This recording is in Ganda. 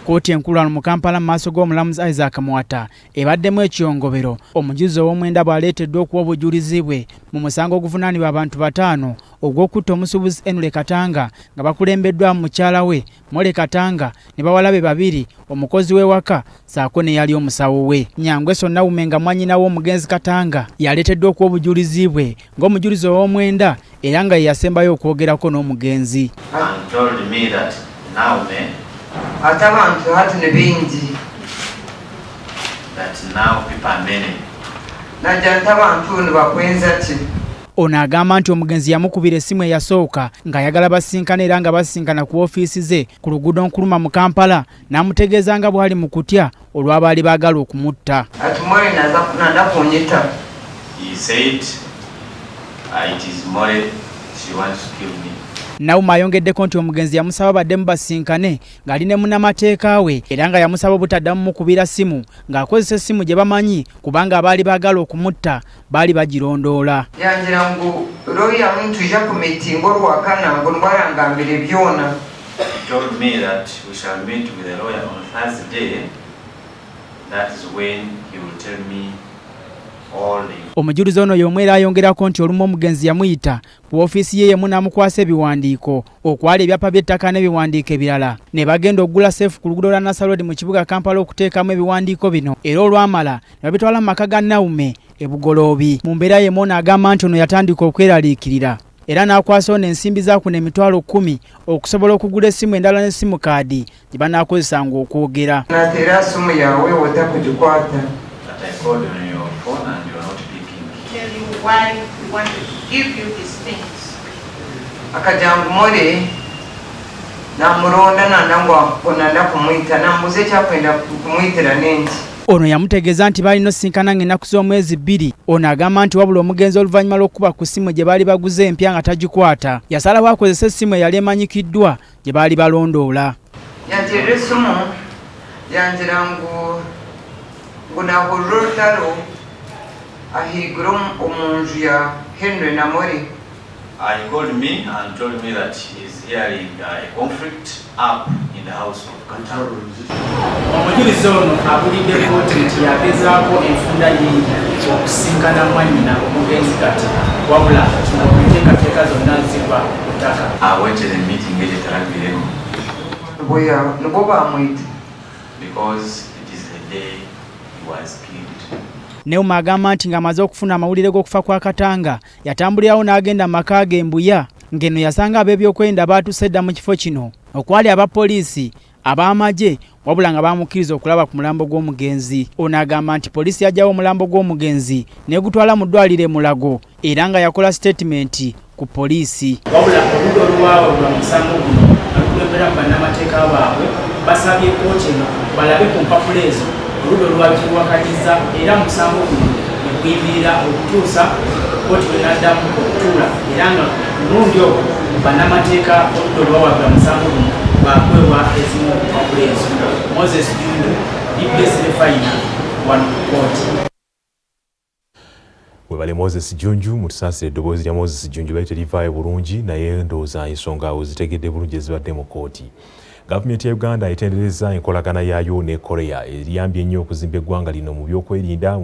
Kooti enkulu wano mu Kampala mu maaso g'omulamuzi Isaac Mwata ebaddemu ekyongobero omujuzi ow'omwenda bw'aleeteddwa okuwa obujulizi bwe mu musango oguvunaanibwa abantu 5 ogw'okutta omusuubuzi Enule Katanga nga bakulembeddwa mukyala we Mole Katanga ne bawala be 2 omukozi w'ewaka saako ne yali omusawo we. Nyangweso Naume nga mwannyina w'omugenzi Katanga yaleeteddwa okuwa obujulizi bwe ng'omujulizi ow'omwenda era nga ye yasembayo okwogerako n'omugenzi. Ate abantu hati ne bingi that now people are many. Najja nti abantu ne bakwenza ki. Ono agamba nti omugenzi yamukubira essimu eyasooka ng'ayagala basinkana era nga basinkana ku ofiisi ze ku luguudo nkuluma mu Kampala n'amutegeeza nga bw'ali mu kutya olw'abaali baagala okumutta. Ati Mole nanda kunyita. He said, it is Mole, she wants to kill me. Nauma ayongeddeko nti omugenzi yamusaba baddemu basinkane ng'ali ne munnamateeka we era nga yamusaba obutaddamu mukubira ssimu ng'akozesa essimu gye bamanyi kubanga abaali baagala okumutta baali bagirondoola. Yanjira ngu looya muntu ija ku mitingo olwakana ngu ndwarangambira byona. He told me that we shall meet with the lawyer on Thursday. That is when he will tell me all the... Omujulizi ono y'omwera ayongerako nti olumu omugenzi yamuyita ku ofiisi ye yemu n'amukwasa ebiwandiiko okwala ebyapa by'ettaka n'ebiwandiiko ebirala ne bagenda okugula seefu ku luguudo lwa Nassau Road mu kibuga Kampala okuteekamu ebiwandiiko bino era olwamala ne babitwala mu maka ga Naume e Bugoloobi. Mu mbeera y'emu ono agamba nti ono yatandika okweraliikirira era n'akwasa ono ensimbi zaakuna emitwalo 10 okusobola okugula essimu endala n'essimu kaadi gye banaakozesanga okwogera. Nateera essimu yawe otakugikwata. Why we want to give you these things. Akajangu Mole namuronda nandangwa konanda kumwita nambuze kyakwenda kumwitira nengi. Ono yamutegeeza nti baali nosinkana ng'ennaku z'omwezi 2. Ono agamba nti wabula omugenzi oluvannyuma lw'okuba ku ssimu gye baali baguze empya nga tagikwata yasalawo akozesa essimu eyali emanyikiddwa gye baali balondoola. Yanjira essimu yanjira ngu nahurira olutalo ahigura omunju ya Henry na Mole. He called me and told me that he is hearing a conflict up in the house of Katanga. Omujulizi ono abulidde kooti nti yagezaako enfunda yingi okusinkana mwannyina omugenzi kati wabula enteekateeka zonna ziva ku ttaka. I waited a meeting egitaragiremu Nibwo bamwita. because it is the day he was killed. Neuma agamba nti ng'amaze okufuna amawulire g'okufa kwa Katanga yatambulirawo n'agenda mu maka ge Mbuya ng'eno yasanga ab'ebyokwerinda baatuuse dda mu kifo kino okwali abapoliisi ab'amagye wabula nga baamukkiriza okulaba ku mulambo gw'omugenzi. Ono agamba nti poliisi yajjawo omulambo gw'omugenzi n'egutwala mu ddwaliro e Mulago era nga yakola sitatimenti ku poliisi. Wabula oludda olwawe lwa musango guno alukulembera mu bannamateeka baabwe basabye kooti eno balabe ku mpapula ezo oludda olwagiwakanyizza era musango guno ne guyimirira okutuusa kooti lwenaddamu okutuula era nga mulundi ogwo bannamateeka oludda olwawabula musango guno bakwebwa ezimu ku mpapula ezo. Moses Jundu, DPS Refina, wano ku kooti. Webale Moses Junju mutusaasire eddoboozi lya Moses Junju baite livaayo bulungi naye ndowooza ensonga awo zitegedde bulungi ezibadde mu kooti. Gavumenti ya Uganda etendereza enkolagana yaayo ne Korea eriyambye ennyo okuzimba eggwanga lino mu byokwerinda